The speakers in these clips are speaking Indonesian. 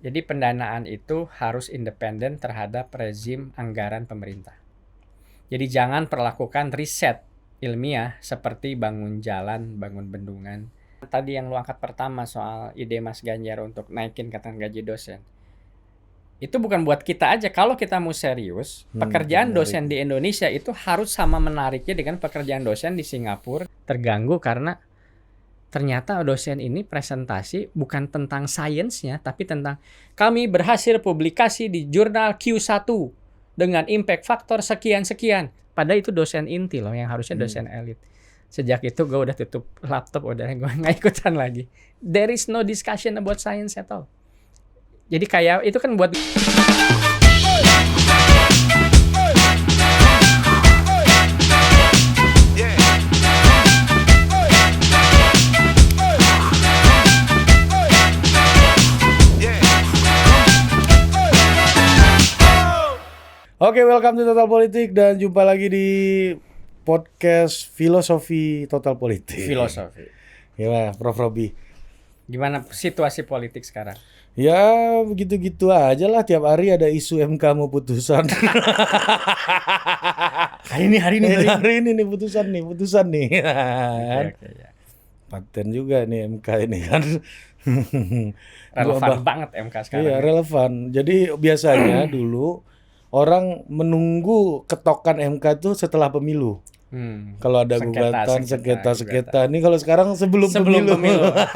Jadi pendanaan itu harus independen terhadap rezim anggaran pemerintah. Jadi jangan perlakukan riset ilmiah seperti bangun jalan, bangun bendungan. Tadi yang lu angkat pertama soal ide Mas Ganjar untuk naikin katakan gaji dosen. Itu bukan buat kita aja. Kalau kita mau serius, pekerjaan menarik. dosen di Indonesia itu harus sama menariknya dengan pekerjaan dosen di Singapura. Terganggu karena ternyata dosen ini presentasi bukan tentang sainsnya, tapi tentang kami berhasil publikasi di jurnal Q1 dengan impact faktor sekian-sekian. Padahal itu dosen inti loh, yang harusnya dosen elit. Sejak itu gue udah tutup laptop, udah gue nggak ikutan lagi. There is no discussion about science at all. Jadi kayak itu kan buat Oke, welcome to Total Politik dan jumpa lagi di podcast Filosofi Total Politik. filosofi. Gimana, Prof. Robi? Gimana situasi politik sekarang? Ya, begitu-gitu aja lah. Tiap hari ada isu MK mau putusan. Hari ini. Nih putusan nih. Oke, ya. Paten juga nih MK ini kan. Relevan banget MK sekarang. Iya, relevan. Jadi biasanya dulu orang menunggu ketokan MK tuh setelah pemilu. Kalau ada gugatan, sengketa. Ini kalau sekarang sebelum pemilu.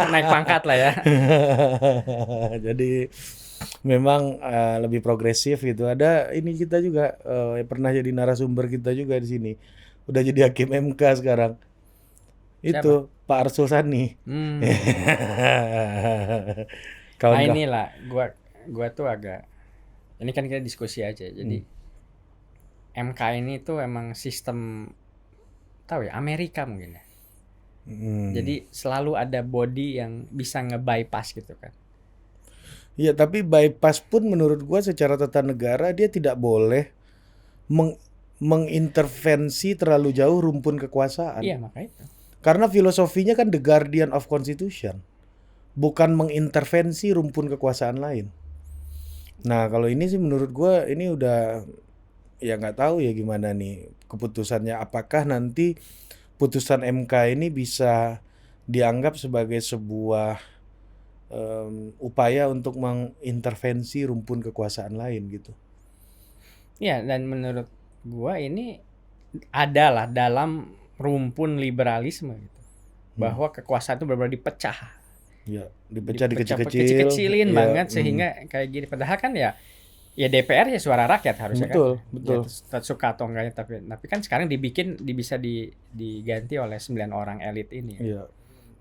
Naik pangkat lah ya. Jadi memang lebih progresif gitu. Ada ini kita juga pernah jadi narasumber kita juga di sini. Udah jadi hakim MK sekarang. Itu siapa? Pak Arsul Sani. Nah inilah gua tuh agak, ini kan kita diskusi aja. Jadi MK ini tuh emang sistem, tahu ya, Amerika mungkin ya. Jadi selalu ada body yang bisa nge-bypass gitu kan. Iya, tapi bypass pun menurut gua secara tata negara dia tidak boleh mengintervensi terlalu jauh rumpun kekuasaan. Iya, makanya itu. Karena filosofinya kan the guardian of constitution, bukan mengintervensi rumpun kekuasaan lain. Nah, kalau ini sih menurut gua ini udah, ya nggak tahu ya gimana nih keputusannya. Apakah nanti putusan MK ini bisa dianggap sebagai sebuah upaya untuk mengintervensi rumpun kekuasaan lain gitu. Ya, dan menurut gua ini adalah dalam rumpun liberalisme gitu. Bahwa kekuasaan itu benar-benar dipecah. Ya, dikecil-kecilin banget sehingga kayak gini. Padahal kan ya DPR ya suara rakyat harusnya. Betul. Ya, suka atau enggaknya, tapi kan sekarang bisa diganti oleh 9 orang elit ini. Iya.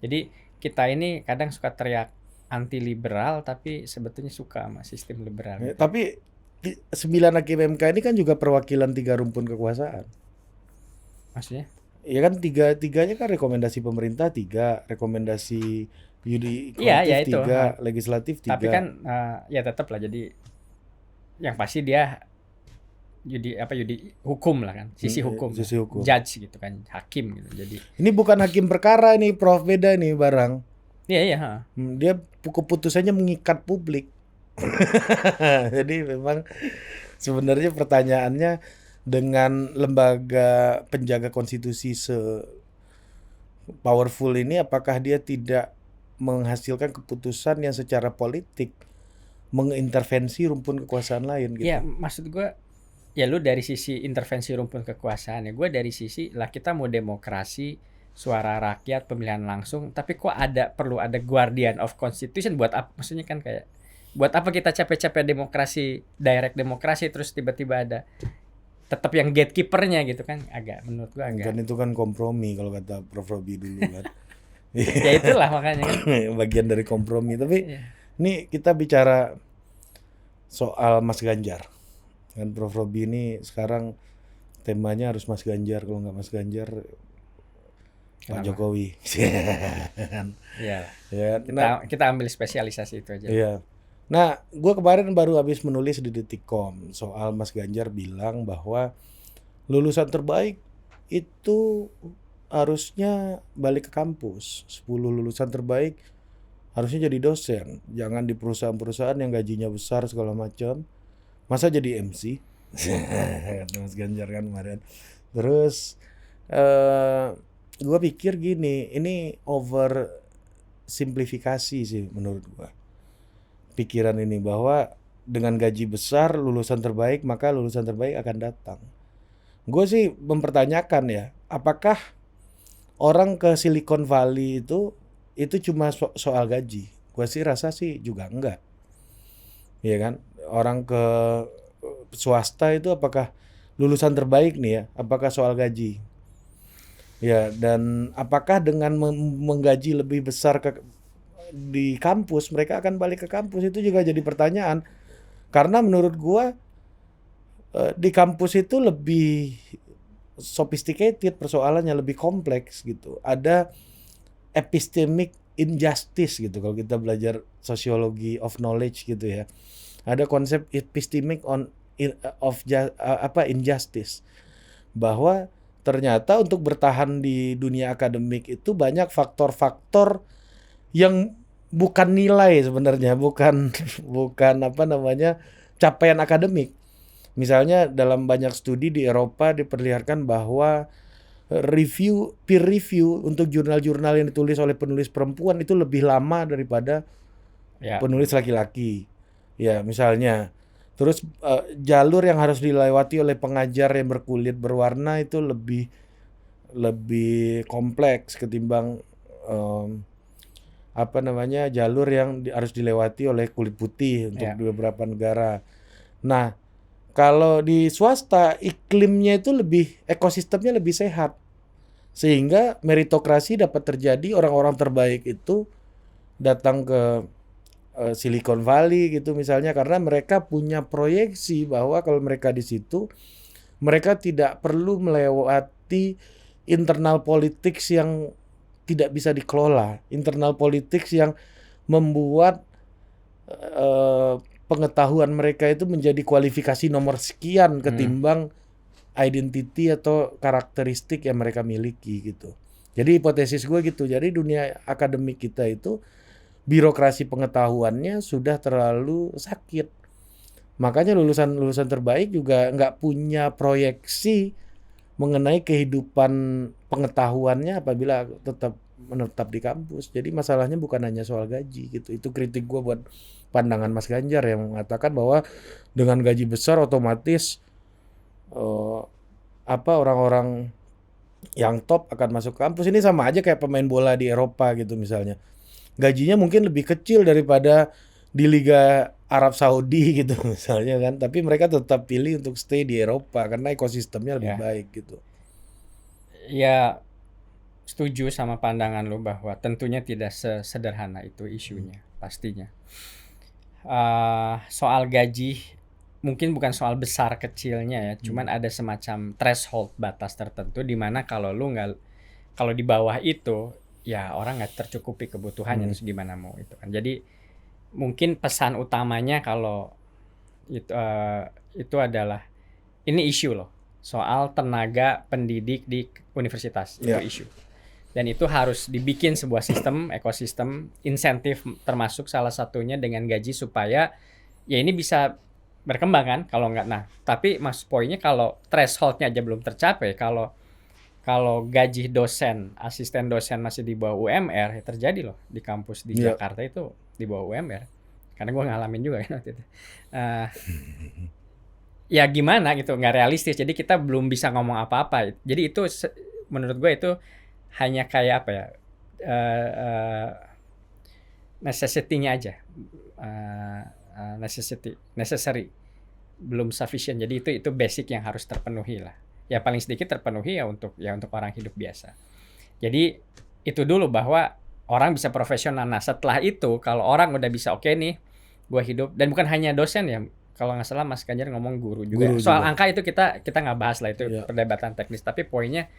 Jadi kita ini kadang suka teriak anti liberal tapi sebetulnya suka sama sistem liberal. Ya, tapi 9 hakim MK ini kan juga perwakilan 3 rumpun kekuasaan. Maksudnya? Ya kan tiganya kan rekomendasi pemerintah 3, rekomendasi yudikatif 3, legislatif 3. Tapi kan ya tetap lah, jadi yang pasti dia hukum lah kan, sisi hukum. Judge gitu kan, hakim gitu. Jadi ini bukan hakim perkara nih, Prof, beda nih barang. Iya. Dia keputusannya mengikat publik. Jadi memang sebenarnya pertanyaannya, dengan lembaga penjaga konstitusi se-powerful ini, apakah dia tidak menghasilkan keputusan yang secara politik mengintervensi rumpun kekuasaan lain gitu. Ya, maksud gue, ya lu dari sisi intervensi rumpun kekuasaan, ya gue dari sisi lah kita mau demokrasi, suara rakyat, pemilihan langsung, tapi kok perlu ada guardian of constitution buat apa? Maksudnya kan kayak buat apa kita capek-capek demokrasi, direct demokrasi, terus tiba-tiba ada tetap yang gatekeepernya gitu kan, menurut gua agak. Kan itu kan kompromi kalau kata Prof. Robi dulu kan. Ya itulah makanya kan. Bagian dari kompromi. Tapi ini kita bicara soal Mas Ganjar. Kan Prof. Robi ini sekarang temanya harus Mas Ganjar, kalau nggak Mas Ganjar Pak Jokowi. Iya. Kita ambil spesialisasi itu aja. Iya. Nah, gue kemarin baru habis menulis di Detikcom soal Mas Ganjar bilang bahwa lulusan terbaik itu harusnya balik ke kampus. 10 lulusan terbaik harusnya jadi dosen, jangan di perusahaan-perusahaan yang gajinya besar segala macam. Masa jadi MC? Kata Mas Ganjar kan kemarin. Terus gue pikir gini, ini over simplifikasi sih menurut gue. Pikiran ini bahwa dengan gaji besar, lulusan terbaik, maka lulusan terbaik akan datang. Gue sih mempertanyakan ya, apakah orang ke Silicon Valley itu cuma soal gaji? Gue sih rasa sih juga enggak. Iya kan? Orang ke swasta itu apakah lulusan terbaik nih ya? Apakah soal gaji? Ya, dan apakah dengan menggaji lebih besar di kampus, mereka akan balik ke kampus? Itu juga jadi pertanyaan. Karena menurut gua di kampus itu lebih sophisticated, persoalannya lebih kompleks gitu. Ada epistemic injustice gitu kalau kita belajar sosiologi of knowledge gitu ya. Ada konsep epistemic injustice, bahwa ternyata untuk bertahan di dunia akademik itu banyak faktor-faktor yang bukan nilai sebenarnya, bukan capaian akademik. Misalnya dalam banyak studi di Eropa diperlihatkan bahwa peer review untuk jurnal-jurnal yang ditulis oleh penulis perempuan itu lebih lama daripada penulis laki-laki. Ya, misalnya. Terus jalur yang harus dilewati oleh pengajar yang berkulit berwarna itu lebih kompleks ketimbang jalur yang harus dilewati oleh kulit putih untuk di beberapa negara. Nah, kalau di swasta iklimnya itu ekosistemnya lebih sehat, sehingga meritokrasi dapat terjadi. Orang-orang terbaik itu datang ke Silicon Valley gitu misalnya, karena mereka punya proyeksi bahwa kalau mereka di situ, mereka tidak perlu melewati internal politics yang tidak bisa dikelola, internal politics yang membuat pengetahuan mereka itu menjadi kualifikasi nomor sekian ketimbang identity atau karakteristik yang mereka miliki gitu. Jadi hipotesis gue gitu. Jadi dunia akademik kita itu birokrasi pengetahuannya sudah terlalu sakit. Makanya lulusan terbaik juga nggak punya proyeksi mengenai kehidupan pengetahuannya apabila tetap menetap di kampus. Jadi masalahnya bukan hanya soal gaji gitu. Itu kritik gue buat pandangan Mas Ganjar yang mengatakan bahwa dengan gaji besar otomatis orang-orang yang top akan masuk kampus. Ini sama aja kayak pemain bola di Eropa gitu misalnya. Gajinya mungkin lebih kecil daripada di Liga Arab Saudi gitu misalnya kan, tapi mereka tetap pilih untuk stay di Eropa karena ekosistemnya lebih baik gitu. Ya, setuju sama pandangan lo bahwa tentunya tidak sesederhana itu isunya, pastinya. Soal gaji mungkin bukan soal besar kecilnya ya, cuman ada semacam threshold, batas tertentu di mana kalau di bawah itu ya orang nggak tercukupi kebutuhannya, terus gimana mau itu kan. Jadi mungkin pesan utamanya kalau itu adalah ini isu loh, soal tenaga pendidik di universitas, itu isu. Dan itu harus dibikin sebuah sistem, ekosistem, insentif termasuk salah satunya dengan gaji supaya ya ini bisa berkembang kan. Kalau nggak, nah tapi poinnya kalau thresholdnya aja belum tercapai, kalau gaji dosen, asisten dosen masih di bawah UMR, ya terjadi loh di kampus di Jakarta itu di bawah UMR. Karena gue ngalamin juga kan waktu itu. Ya gimana gitu, nggak realistis. Jadi kita belum bisa ngomong apa-apa. Jadi itu menurut gue itu hanya kayak apa ya, necessity-nya aja, necessary, belum sufficient. Jadi itu basic yang harus terpenuhi lah. Ya paling sedikit terpenuhi ya untuk orang hidup biasa. Jadi itu dulu bahwa orang bisa profesional. Nah setelah itu kalau orang udah bisa oke nih, gue hidup, dan bukan hanya dosen ya. Kalau nggak salah Mas Ganjar ngomong guru juga. Soal angka itu kita nggak bahas lah, itu perdebatan teknis. Tapi poinnya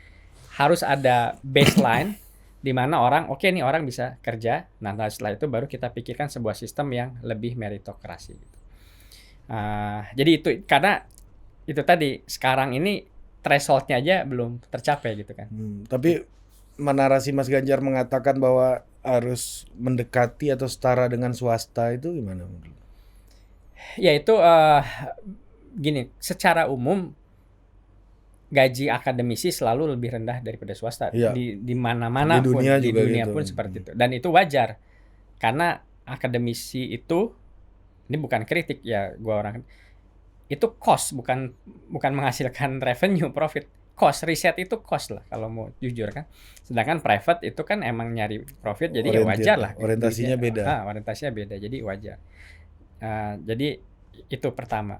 harus ada baseline di mana orang nih orang bisa kerja. Nah setelah itu baru kita pikirkan sebuah sistem yang lebih meritokrasi. Jadi itu karena itu tadi sekarang ini thresholdnya aja belum tercapai gitu kan. Tapi narasi Mas Ganjar mengatakan bahwa harus mendekati atau setara dengan swasta itu gimana menurut? Ya itu gini, secara umum gaji akademisi selalu lebih rendah daripada swasta Iya. di mana-mana Di pun, dunia di juga dunia gitu. pun seperti itu, dan itu wajar karena akademisi itu, ini bukan kritik ya, gua orang itu cost, bukan menghasilkan revenue, profit. Cost, riset itu cost lah kalau mau jujur kan. Sedangkan private itu kan emang nyari profit, jadi ya wajar lah. Orientasinya beda. Orientasinya beda, jadi wajar. Jadi itu pertama.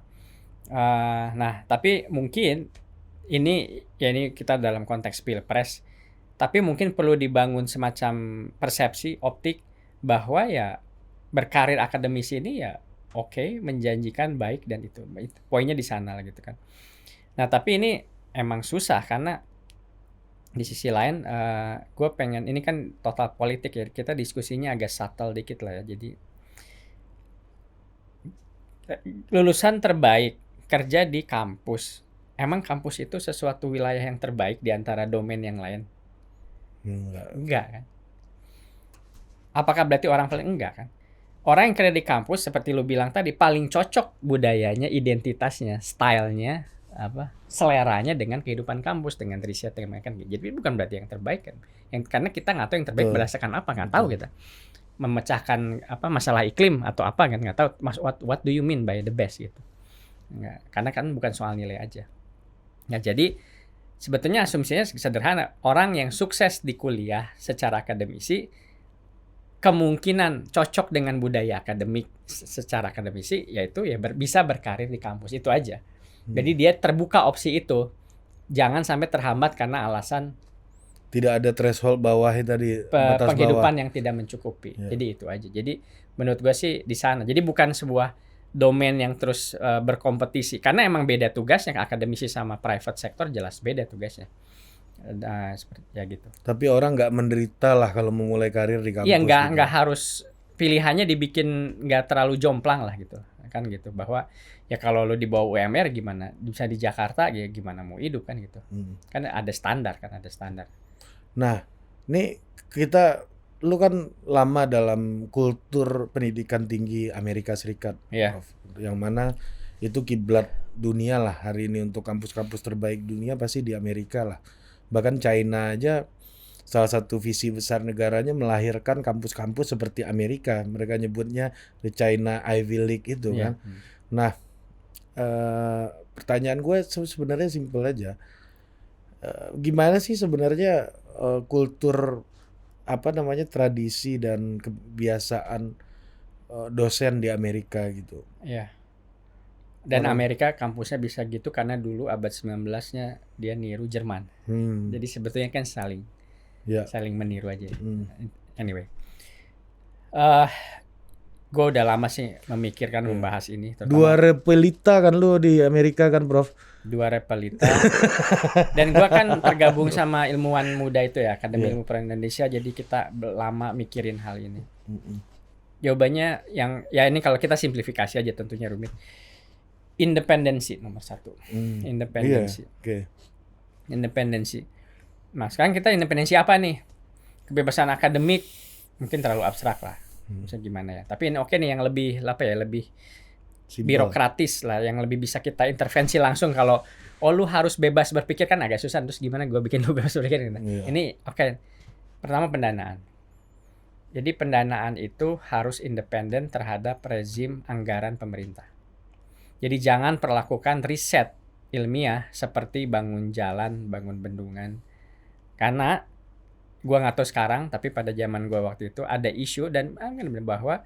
Nah, tapi mungkin ini kita dalam konteks pilpres, tapi mungkin perlu dibangun semacam persepsi optik bahwa ya berkarir akademisi ini ya oke, menjanjikan, baik, dan itu poinnya di sana lah gitu kan. Nah tapi ini emang susah karena di sisi lain gue pengen, ini kan total politik ya, kita diskusinya agak subtle dikit lah ya. Jadi lulusan terbaik kerja di kampus, emang kampus itu sesuatu wilayah yang terbaik di antara domain yang lain? Enggak kan? Apakah berarti orang paling enggak kan? Orang yang kerja di kampus seperti lu bilang tadi paling cocok budayanya, identitasnya, stylenya, seleranya dengan kehidupan kampus, dengan riset, dengan kan. Jadi bukan berarti yang terbaik kan? Karena kita nggak tahu yang terbaik berdasarkan apa, nggak tahu kita. Memecahkan masalah iklim atau apa kan, nggak tahu. What do you mean by the best gitu? Nggak, karena kan bukan soal nilai aja. Nah jadi sebetulnya asumsinya sederhana, orang yang sukses di kuliah secara akademisi kemungkinan cocok dengan budaya akademik secara akademisi, yaitu ya bisa berkarir di kampus itu aja. Jadi dia terbuka opsi itu, jangan sampai terhambat karena alasan tidak ada threshold bawah tadi, batas penghidupan bawah yang tidak mencukupi. Jadi itu aja. Jadi menurut gue sih di sana. Jadi bukan sebuah domain yang terus berkompetisi, karena emang beda tugasnya, akademisi sama private sector jelas beda tugasnya. Seperti ya gitu. Tapi orang nggak menderita lah kalau memulai karir di kampus. Iya, nggak harus pilihannya dibikin nggak terlalu jomplang lah gitu kan, gitu, bahwa ya kalau lo di bawah UMR gimana bisa di Jakarta, ya gimana mau hidup kan gitu. Kan ada standar. Nah ini lu kan lama dalam kultur pendidikan tinggi Amerika Serikat, yang mana itu kiblat dunia lah hari ini, untuk kampus-kampus terbaik dunia pasti di Amerika lah. Bahkan China aja salah satu visi besar negaranya melahirkan kampus-kampus seperti Amerika. Mereka nyebutnya the China Ivy League itu kan. Nah, pertanyaan gue sebenarnya simpel aja. Gimana sih sebenarnya kultur tradisi dan kebiasaan dosen di Amerika gitu? Iya. Dan Amerika kampusnya bisa gitu karena dulu abad 19-nya dia niru Jerman. Jadi sebetulnya kan saling meniru aja. Anyway, gue udah lama sih memikirkan membahas ini. Dua repelita kan lu di Amerika kan, Prof? Dua repelita. Dan gue kan tergabung sama ilmuwan muda itu ya, Akademi Ilmu Pengetahuan Indonesia. Jadi kita lama mikirin hal ini. Jawabannya yang ya ini kalau kita simplifikasi aja, tentunya rumit. Independensi nomor satu. Independensi. Independensi. Nah sekarang kita independensi apa nih? Kebebasan akademik mungkin terlalu abstrak lah. Misalnya gimana ya? Tapi ini oke nih yang lebih lebih birokratis lah, yang lebih bisa kita intervensi langsung. Kalau lu harus bebas berpikir kan agak susah. Terus gimana gue bikin lu bebas berpikir? Ini oke. Pertama pendanaan. Jadi pendanaan itu harus independen terhadap rezim anggaran pemerintah. Jadi jangan perlakukan riset ilmiah seperti bangun jalan, bangun bendungan. Karena gua nggak tahu sekarang, tapi pada zaman gua waktu itu ada isu dan bahwa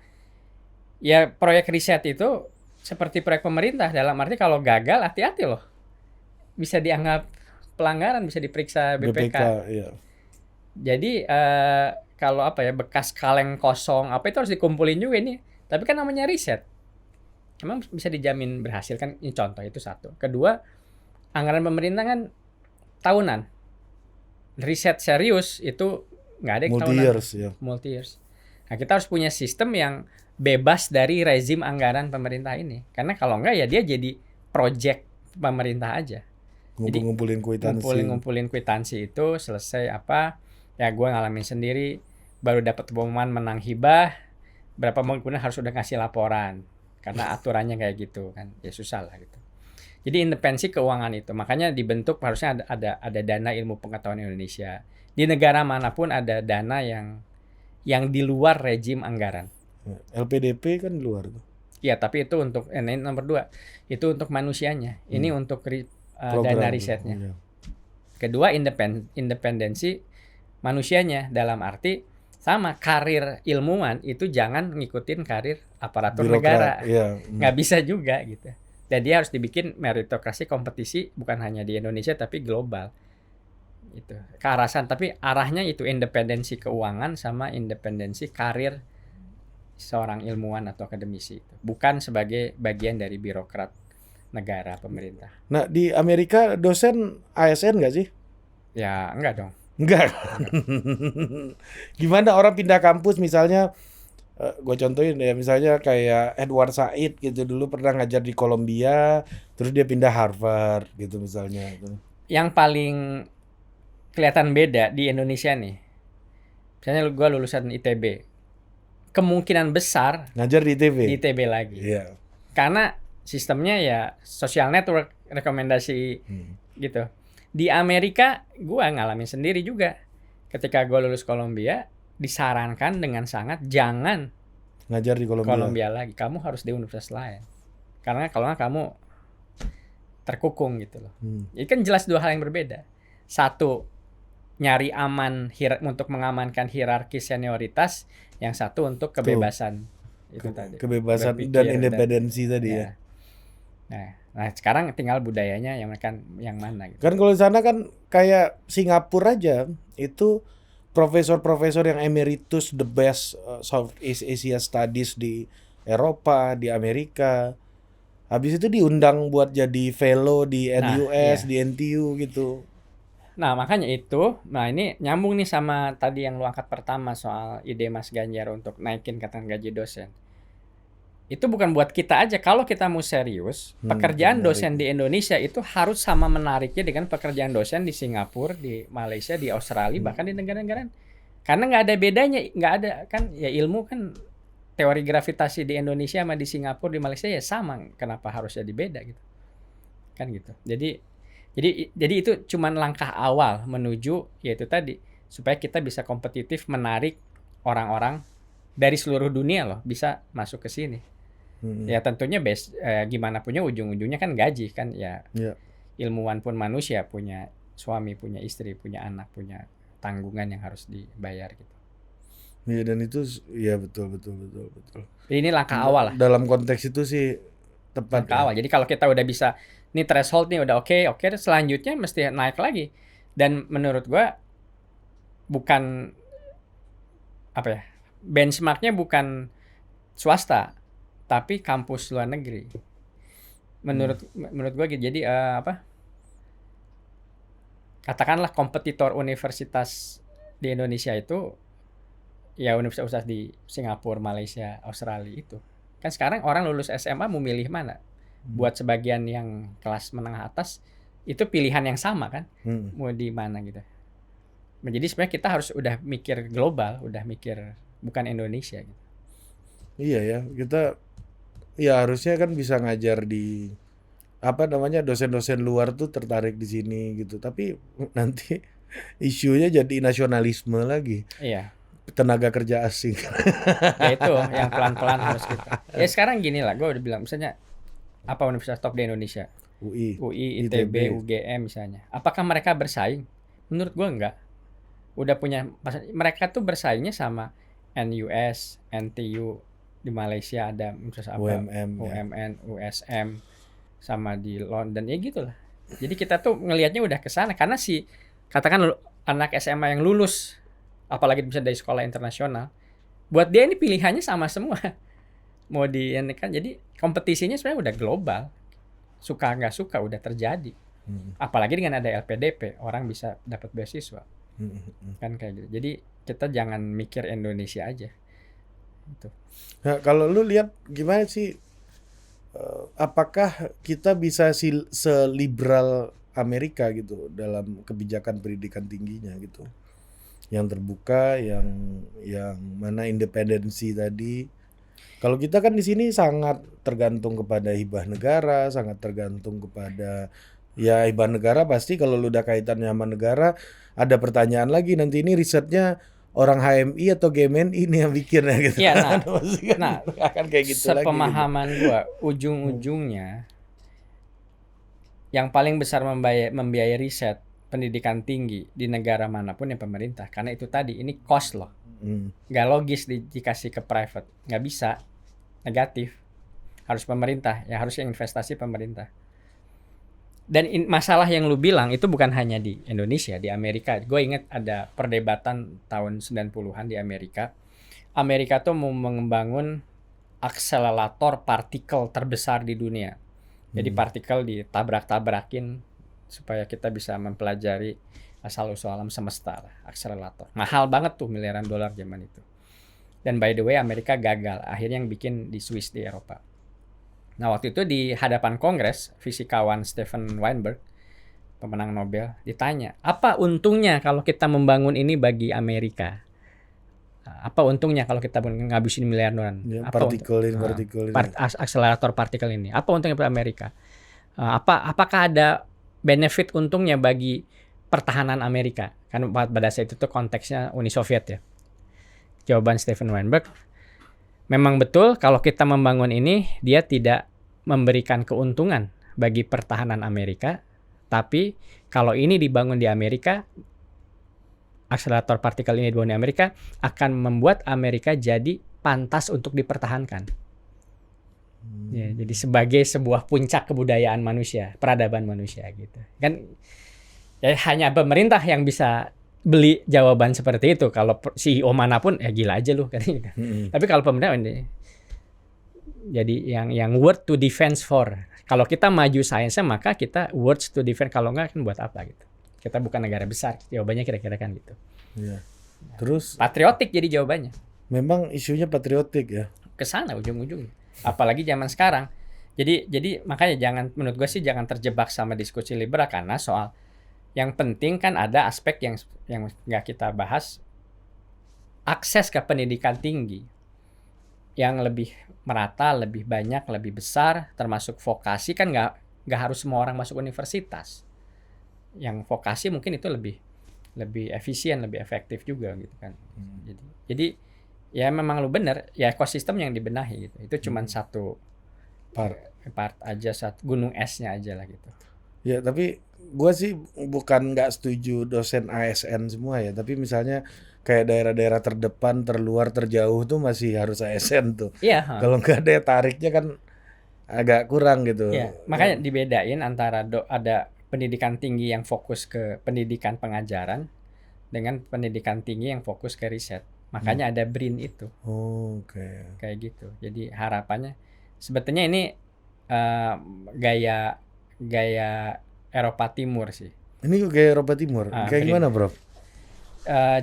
ya proyek riset itu seperti proyek pemerintah, dalam arti kalau gagal hati-hati loh. Bisa dianggap pelanggaran, bisa diperiksa BPK. Iya. Jadi kalau bekas kaleng kosong itu harus dikumpulin juga ini. Tapi kan namanya riset. Emang bisa dijamin berhasil kan? Ini contoh, itu satu. Kedua, anggaran pemerintah kan tahunan. Riset serius itu nggak ada yang tahunan. Multi years. Nah kita harus punya sistem yang bebas dari rezim anggaran pemerintah ini. Karena kalau nggak ya dia jadi project pemerintah aja. Ngumpulin kwitansi. Ngumpulin kwitansi itu selesai ya gue ngalamin sendiri. baru dapat pengumuman menang hibah, berapa bulan kemudian harus udah ngasih laporan karena aturannya kayak gitu kan, ya susah lah gitu. Jadi independensi keuangan itu makanya dibentuk harusnya ada dana ilmu pengetahuan Indonesia. Di negara manapun ada dana yang di luar rejim anggaran. LPDP kan di luar tuh. Ya, tapi itu untuk ini nomor 2. Itu untuk manusianya. Ini untuk dana Program. risetnya. Iya. Kedua, independensi manusianya dalam arti sama karir ilmuwan itu jangan ngikutin karir aparatur negara. Birokrat, iya. Nggak bisa juga gitu. Dan dia harus dibikin meritokrasi kompetisi bukan hanya di Indonesia tapi global. Itu kearasan tapi arahnya itu independensi keuangan sama independensi karir seorang ilmuwan atau akademisi itu. Bukan sebagai bagian dari birokrat negara pemerintah. Nah, di Amerika dosen ASN nggak sih? Ya enggak dong. Enggak. Gimana orang pindah kampus misalnya, gue contohin ya, misalnya kayak Edward Said gitu, dulu pernah ngajar di Columbia, terus dia pindah Harvard gitu misalnya. Yang paling kelihatan beda di Indonesia nih, misalnya gue lulusan ITB, kemungkinan besar Ngajar di ITB. di ITB lagi. Iya. Karena sistemnya ya social network rekomendasi gitu. Di Amerika gue ngalamin sendiri juga. Ketika gue lulus Columbia, disarankan dengan sangat jangan Ngajar di Columbia lagi. Kamu harus di universitas lain. Karena kalau nggak kamu terkukung gitu loh. Ini kan jelas dua hal yang berbeda. Satu, nyari aman untuk mengamankan hierarki senioritas. Yang satu untuk kebebasan. Itu tadi. Kebebasan Berpikir dan independensi tadi ya. Nah, sekarang tinggal budayanya yang mana gitu. Kan kalau di sana kan kayak Singapura aja, itu profesor-profesor yang emeritus the best Southeast Asia Studies di Eropa, di Amerika. Habis itu diundang buat jadi fellow di NUS, di NTU gitu. Nah, makanya itu, ini nyambung nih sama tadi yang lu angkat pertama soal ide Mas Ganjar untuk naikin katakan gaji dosen. Itu bukan buat kita aja. Kalau kita mau serius, pekerjaan dosen di Indonesia itu harus sama menariknya dengan pekerjaan dosen di Singapura, di Malaysia, di Australia, bahkan di negara-negara. Karena nggak ada bedanya, nggak ada kan ya ilmu kan teori gravitasi di Indonesia sama di Singapura, di Malaysia ya sama. Kenapa harus jadi beda gitu? Kan gitu. Jadi itu cuman langkah awal menuju yaitu tadi supaya kita bisa kompetitif menarik orang-orang dari seluruh dunia loh bisa masuk ke sini. Ya tentunya gimana punya ujung-ujungnya kan gaji kan ya. Ilmuwan pun manusia punya suami, punya istri, punya anak, punya tanggungan yang harus dibayar gitu. Iya dan itu ya betul. Ini langkah awal lah. Dalam konteks itu sih tepat. Langkah awal. Jadi kalau kita udah bisa ini threshold nih udah oke, selanjutnya mesti naik lagi. Dan menurut gua bukan benchmarknya bukan swasta, tapi kampus luar negeri. Menurut gua gitu. Jadi katakanlah kompetitor universitas di Indonesia itu ya universitas di Singapura, Malaysia, Australia itu. Kan sekarang orang lulus SMA mau milih mana? Buat sebagian yang kelas menengah atas itu pilihan yang sama kan, mau di mana gitu. Jadi sebenarnya kita harus udah mikir global, udah mikir bukan Indonesia gitu. Iya ya, kita ya harusnya kan bisa ngajar di dosen-dosen luar tuh tertarik di sini gitu. Tapi nanti isunya jadi nasionalisme lagi. Iya. Tenaga kerja asing. Ya itu yang pelan-pelan harus kita. Ya sekarang gini lah, gue udah bilang misalnya apa universitas top di Indonesia? UI, ITB, UGM misalnya. Apakah mereka bersaing? Menurut gue enggak. Udah punya mereka tuh bersaingnya sama NUS, NTU di Malaysia ada universitas UMN, USM sama di London ya gitulah. Jadi kita tuh ngelihatnya udah ke sana karena katakan anak SMA yang lulus apalagi bisa dari sekolah internasional, buat dia ini pilihannya sama semua. Mau kan jadi kompetisinya sebenarnya udah global. Suka nggak suka udah terjadi. Apalagi dengan ada LPDP, orang bisa dapat beasiswa. Kan kayak gitu. Jadi kita jangan mikir Indonesia aja. Gitu. Nah, kalau lu lihat gimana sih apakah kita bisa seliberal Amerika gitu dalam kebijakan pendidikan tingginya gitu? yang terbuka, yang mana independensi tadi. Kalau kita kan di sini sangat tergantung kepada hibah negara, sangat tergantung kepada ya hibah negara pasti kalau lu udah kaitannya sama negara ada pertanyaan lagi nanti ini risetnya orang HMI atau GMNI ini yang bikin ya gitu Iya, kan. Pasti kan nah akan kayak gitu lagi gitu. sepemahaman gua ujung-ujungnya yang paling besar membiayai riset pendidikan tinggi di negara manapun yang pemerintah, karena itu tadi ini cost loh, nggak logis dikasih ke private, nggak bisa, negatif, harus pemerintah, ya harus investasi pemerintah. Dan masalah yang lu bilang itu bukan hanya di Indonesia, di Amerika. Gue ingat ada perdebatan tahun 90-an di Amerika. Amerika tuh mau membangun akselerator partikel terbesar di dunia. Jadi partikel ditabrak-tabrakin supaya kita bisa mempelajari asal-usul alam semesta lah, akselerator. Mahal banget tuh, miliaran dolar zaman itu. Dan by the way Amerika gagal, akhirnya yang bikin di Swiss di Eropa. Nah waktu itu di hadapan Kongres, fisikawan Stephen Weinberg, pemenang Nobel, ditanya, apa untungnya kalau kita membangun ini bagi Amerika? Apa untungnya kalau kita ngabisin miliar dolar? Ya, Apa partikel ini. akselerator partikel ini? Apa untungnya buat Amerika? Apakah ada benefit untungnya bagi pertahanan Amerika? Kan pada saat itu tuh konteksnya Uni Soviet ya. Jawaban Stephen Weinberg, memang betul kalau kita membangun ini dia tidak memberikan keuntungan bagi pertahanan Amerika, tapi kalau ini dibangun di Amerika, akselerator partikel ini dibangun di Amerika akan membuat Amerika jadi pantas untuk dipertahankan. Ya, jadi sebagai sebuah puncak kebudayaan manusia, peradaban manusia gitu. Kan ya hanya pemerintah yang bisa beli jawaban seperti itu. Kalau CEO manapun ya gila aja lu katanya. Tapi kalau pemerintah ini jadi yang worth to defense for. Kalau kita maju sainsnya maka kita worth to defend, kalau enggak kan buat apa gitu. Kita bukan negara besar. Jawabannya kira-kira kan gitu. Iya. Terus patriotik jadi jawabannya. Memang isunya patriotik ya. Kesana ujung-ujungnya. Apalagi zaman sekarang. Jadi makanya menurut gue sih jangan terjebak sama diskusi liberal, karena soal yang penting kan ada aspek yang nggak kita bahas, akses ke pendidikan tinggi yang lebih merata, lebih banyak, lebih besar, termasuk vokasi kan nggak harus semua orang masuk universitas. Yang vokasi mungkin itu lebih efisien, lebih efektif juga gitu kan. Jadi ya memang lu bener, ya ekosistem yang dibenahi gitu. Itu cuma satu part aja, satu gunung esnya aja lah gitu. Ya tapi gue sih bukan nggak setuju dosen ASN semua ya, tapi misalnya kayak daerah-daerah terdepan, terluar, terjauh tuh masih harus ASN tuh. Iya. Kalau nggak ada tariknya kan agak kurang gitu. Iya, makanya dibedain antara ada pendidikan tinggi yang fokus ke pendidikan pengajaran dengan pendidikan tinggi yang fokus ke riset. Makanya ada BRIN itu. Oke. Kayak gitu. Jadi harapannya sebetulnya ini gaya Eropa Timur sih. Ini gaya Eropa Timur. Kayak gimana, Bro?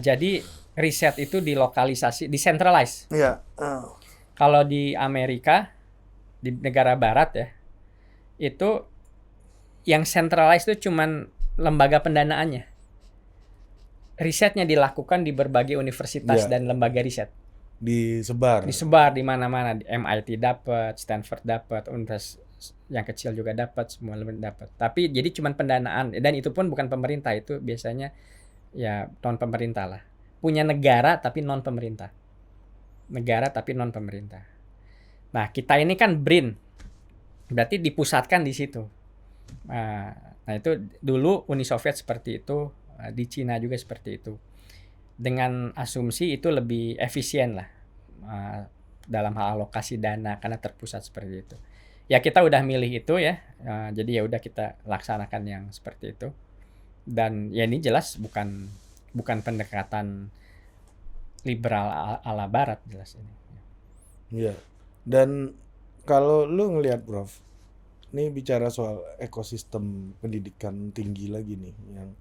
Jadi riset itu dilokalisasi, decentralized. Iya. Kalau di Amerika, di negara barat ya, itu yang centralized itu cuman lembaga pendanaannya. Risetnya dilakukan di berbagai universitas dan lembaga riset. Disebar di mana-mana. MIT dapat, Stanford dapat, universitas yang kecil juga dapat, semua dapat. Tapi jadi cuman pendanaan, dan itu pun bukan pemerintah, itu biasanya ya non pemerintah lah. Punya negara tapi non pemerintah. Negara tapi non pemerintah. Nah, kita ini kan BRIN. Berarti dipusatkan di situ. Nah, itu dulu Uni Soviet seperti itu, di Cina juga seperti itu. Dengan asumsi itu lebih efisien lah dalam hal alokasi dana karena terpusat seperti itu. Ya kita udah milih itu ya, jadi ya udah kita laksanakan yang seperti itu. Dan ya ini jelas bukan pendekatan liberal ala barat jelas ini. Iya. Dan kalau lu ngelihat Prof, ini bicara soal ekosistem pendidikan tinggi lagi nih, yang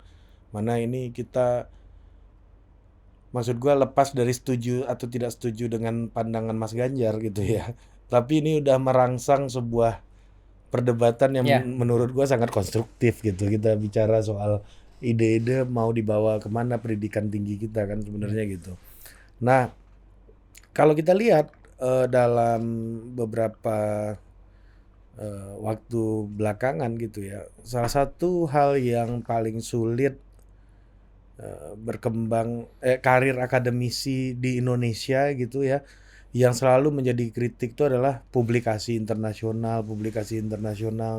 mana ini kita, maksud gua lepas dari setuju atau tidak setuju dengan pandangan Mas Ganjar gitu ya. Tapi ini udah merangsang sebuah perdebatan yang menurut gua sangat konstruktif gitu. Kita bicara soal ide-ide mau dibawa kemana pendidikan tinggi kita kan sebenarnya gitu. Nah, kalau kita lihat dalam beberapa waktu belakangan gitu ya, salah satu hal yang paling sulit berkembang karir akademisi di Indonesia gitu ya, yang selalu menjadi kritik itu adalah publikasi internasional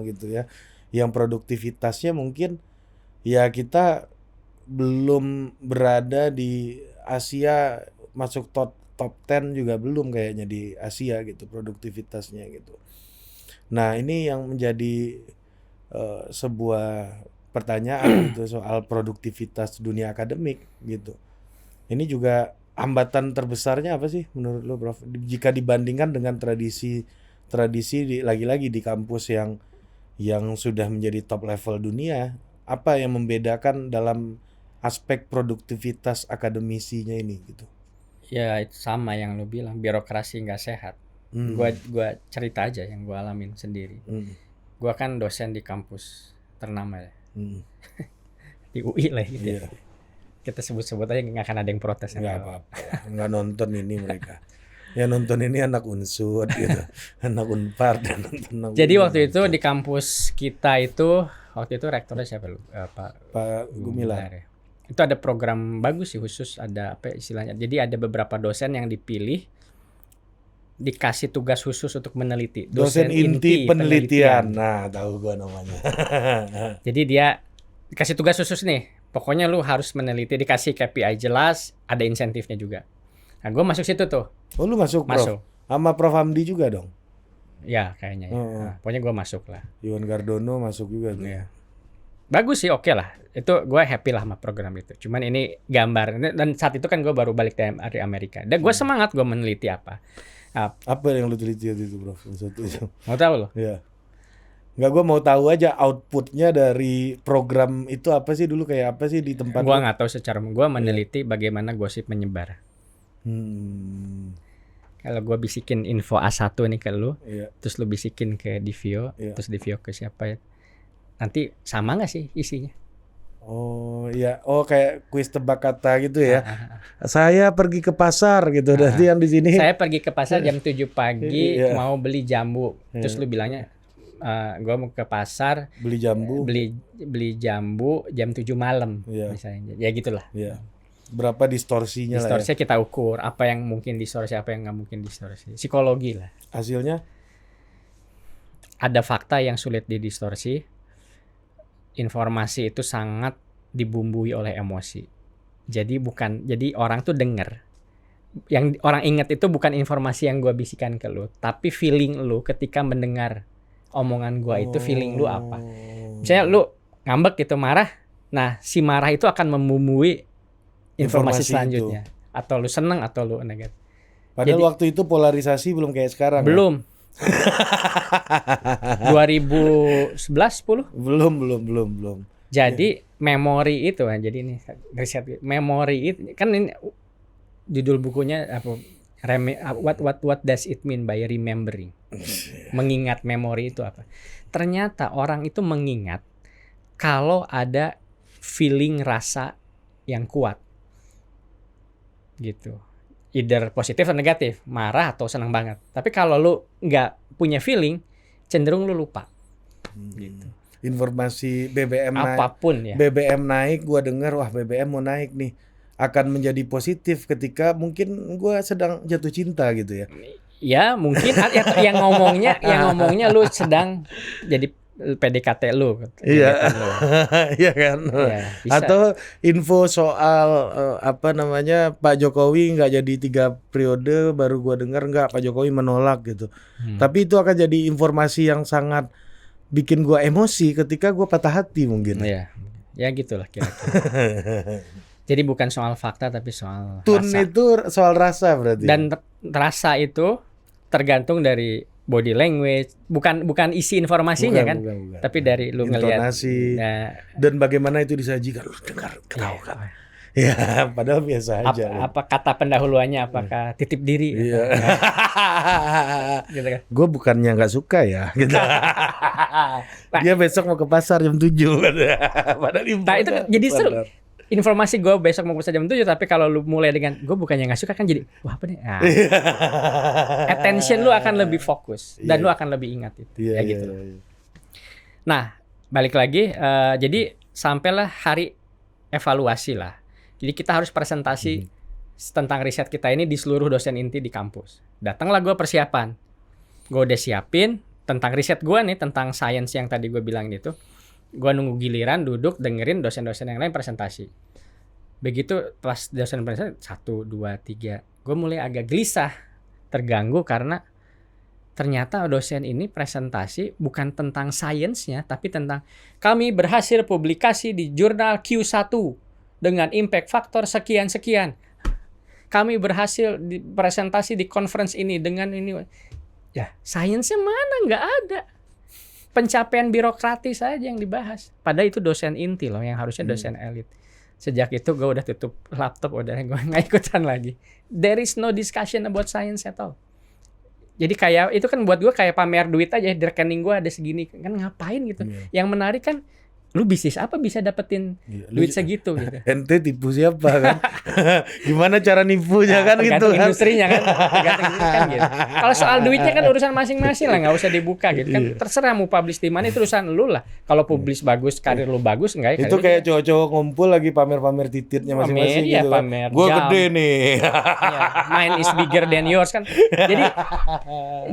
gitu ya, yang produktivitasnya mungkin ya kita belum berada di Asia, masuk top 10 juga belum kayaknya di Asia gitu produktivitasnya gitu. Nah, ini yang menjadi sebuah pertanyaan gitu soal produktivitas dunia akademik gitu. Ini juga hambatan terbesarnya apa sih menurut lo, Prof? Jika dibandingkan dengan tradisi lagi-lagi di kampus yang sudah menjadi top level dunia, apa yang membedakan dalam aspek produktivitas akademisinya ini gitu? Ya itu sama yang lu bilang, birokrasi nggak sehat. Gua cerita aja yang gua alamin sendiri. Gua kan dosen di kampus ternama ya. Di UI lah gitu ya. Kita sebut-sebut aja nggak akan ada yang protes. Nggak apa-apa, nggak nonton ini mereka. Ya nonton ini anak Unsud gitu, anak Unpar dan nonton. Jadi waktu itu di kampus kita itu, waktu itu rektornya siapa lu? Pak Gumilar. Ya. Itu ada program bagus sih, khusus ada apa istilahnya. Jadi ada beberapa dosen yang dipilih, dikasih tugas khusus untuk meneliti. Dosen inti penelitian. Nah, tahu gua namanya. Jadi dia dikasih tugas khusus nih. Pokoknya lu harus meneliti, dikasih KPI jelas, ada insentifnya juga. Nah, gue masuk situ tuh. Oh, lu masuk, Prof? Sama Prof Hamdi juga dong? Ya, kayaknya ya. Nah, pokoknya gue masuk lah. Iwan Gardono masuk juga tuh. Ya. Bagus sih, oke lah. Itu gue happy lah sama program itu. Cuman ini gambar. Dan saat itu kan gue baru balik dari Amerika. Dan gue semangat gue meneliti apa. Apa yang lu teliti waktu itu, Prof? Mau tahu lo? Iya. Nggak, gue mau tahu aja outputnya dari program itu apa sih dulu, kayak apa sih di tempat. Gue nggak tahu secara gue meneliti bagaimana gosip menyebar. Kalau gue bisikin info A1 nih ke lu, terus lu bisikin ke Divio, terus Divio ke siapa ya, nanti sama nggak sih isinya? Oh iya, oh kayak kuis tebak kata gitu ya. Saya pergi ke pasar gitu, nanti yang di sini. Saya pergi ke pasar jam 7 pagi mau beli jambu, terus lu bilangnya gue mau ke pasar beli jambu, beli jambu jam 7 malam misalnya, ya gitulah. Berapa distorsinya lah ya? Kita ukur apa yang mungkin distorsi, apa yang nggak mungkin distorsi, psikologi lah. Hasilnya ada fakta yang sulit didistorsi, informasi itu sangat dibumbui oleh emosi. Jadi orang tuh denger, yang orang ingat itu bukan informasi yang gue bisikan ke lu, tapi feeling lu ketika mendengar omongan gue itu, feeling lu apa. Misalnya lu ngambek gitu, marah, nah si marah itu akan membumbui informasi selanjutnya itu. Atau lu seneng atau lu negatif. Padahal waktu itu polarisasi belum kayak sekarang. Belum. 2011 10? Belum. Jadi memori itu kan, jadi ini riset memori itu kan, ini judul bukunya apa? What does it mean by remembering? Mengingat memori itu apa? Ternyata orang itu mengingat kalau ada feeling, rasa yang kuat. Gitu. Either positif atau negatif, marah atau senang banget. Tapi kalau lu nggak punya feeling, cenderung lu lupa. Gitu. Informasi BBM apapun naik, ya. BBM naik, gua dengar wah BBM mau naik nih, akan menjadi positif ketika mungkin gua sedang jatuh cinta gitu ya. Ya mungkin yang ngomongnya lu sedang jadi PDKT lu. Iya. Iya kan. Ya, atau info soal Pak Jokowi nggak jadi 3 periode, baru gua dengar nggak, Pak Jokowi menolak gitu. Tapi itu akan jadi informasi yang sangat bikin gua emosi ketika gua patah hati mungkin. Iya. Ya gitulah kira-kira. Jadi bukan soal fakta tapi soal tune rasa. Itu soal rasa berarti. Dan rasa itu tergantung dari body language, bukan isi informasinya bukan. Tapi dari lu ngelihat intonasi dan bagaimana itu disajikan. Lu dengar, ketawa kan. Ya, padahal biasa aja. Apa kata pendahuluannya, apakah titip diri? Iya. Gitu kan. Gue bukannya nggak suka ya, gitu. Dia besok mau ke pasar jam 7. Padahal Nah, itu kan jadi seru. Informasi gue besok mau ke pasar jam 7, tapi kalau lu mulai dengan gue bukannya nggak suka kan jadi wah apa nih? Nah, attention lu akan lebih fokus dan lu akan lebih ingat itu. Ya gitu. Nah, balik lagi, jadi sampailah hari evaluasi lah. Jadi kita harus presentasi tentang riset kita ini di seluruh dosen inti di kampus. Datanglah gue persiapan. Gue udah siapin tentang riset gue nih, tentang sains yang tadi gue bilang itu. Gue nunggu giliran, duduk, dengerin dosen-dosen yang lain presentasi. Begitu pas dosen presentasi, 1, 2, 3. Gue mulai agak gelisah, terganggu karena ternyata dosen ini presentasi bukan tentang sainsnya, tapi tentang kami berhasil publikasi di jurnal Q1 dengan impact faktor sekian-sekian. Kami berhasil presentasi di conference ini dengan ini. Ya, sainsnya mana? Nggak ada. Pencapaian birokratis saja yang dibahas. Padahal itu dosen inti loh, yang harusnya dosen elit. Sejak itu gue udah tutup laptop, udah gue nggak ikutan lagi. There is no discussion about science at all. Jadi kayak itu kan buat gue kayak pamer duit aja, di rekening gue ada segini, kan ngapain gitu. Yang menarik kan lu bisnis apa bisa dapetin duit segitu gitu. Ente tipu siapa kan? Gimana cara nipunya kan gitu kan? Industrinya kan, tergantung kan gitu. Kalau soal duitnya kan urusan masing-masing lah, nggak usah dibuka gitu kan. Terserah mau publish di mana itu urusan lu lah. Kalau publish bagus, karir lu bagus enggak ya? Itu kayak cowok-cowok ngumpul lagi pamer-pamer titiknya masing-masing gitu. Kan. Gua gede nih. Mine is bigger than yours kan.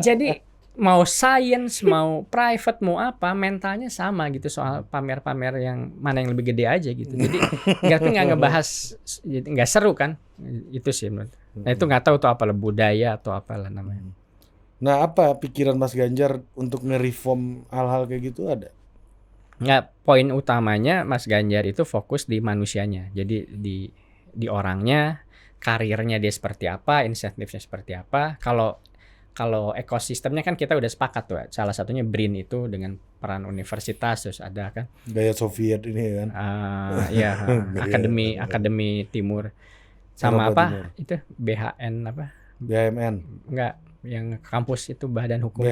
Jadi mau science, mau private, mau apa, mentalnya sama gitu soal pamer-pamer yang mana yang lebih gede aja gitu. Jadi nggak ngebahas, nggak seru kan, itu sih menurut. Nah itu nggak tahu tuh apa budaya atau apalah namanya. Nah apa pikiran Mas Ganjar untuk nge-reform hal-hal kayak gitu ada? Nggak, poin utamanya Mas Ganjar itu fokus di manusianya. Jadi di orangnya, karirnya dia seperti apa, insentifnya seperti apa. Kalau ekosistemnya kan kita udah sepakat tuh, salah satunya BRIN itu dengan peran universitas, terus ada kan gaya Soviet ini kan, ya akademi timur sama Eropa apa Timur. itu BHN apa BHMN enggak yang kampus itu Badan Hukum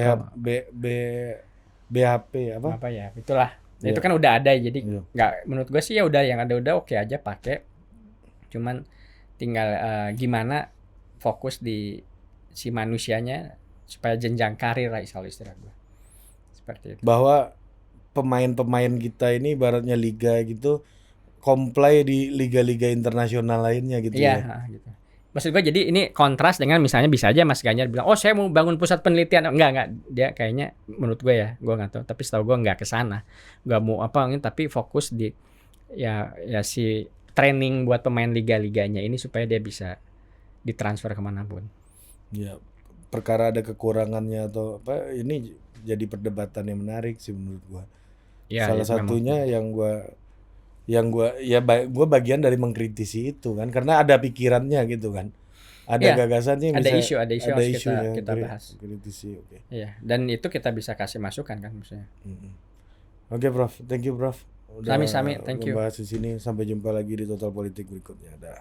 BHP apa ya itulah itu kan udah ada jadi nggak menurut gue sih ya udah yang ada udah oke aja pakai, cuman tinggal gimana fokus di si manusianya supaya jenjang karir lah istilah gue seperti itu. Bahwa pemain-pemain kita ini ibaratnya liga gitu comply di liga-liga internasional lainnya gitu ya. Gitu. Maksud gue jadi ini kontras dengan misalnya bisa aja Mas Ganjar bilang oh saya mau bangun pusat penelitian, enggak dia kayaknya menurut gue ya gue nggak tahu tapi setahu gue nggak kesana, nggak mau apa tapi fokus di ya si training buat pemain liga-liganya ini supaya dia bisa ditransfer kemanapun. Ya, perkara ada kekurangannya atau apa ini jadi perdebatan yang menarik sih menurut gua. Ya, salah satunya memang. Gua bagian dari mengkritisi itu kan karena ada pikirannya gitu kan. Ada gagasannya ada isu yang kita bahas. Kritisi, oke. Iya, dan itu kita bisa kasih masukan kan maksudnya. Oke, Prof. Thank you, Prof. Udah Sami, thank you. Membahas di sini. Sampai jumpa lagi di Total Politik berikutnya. Dah.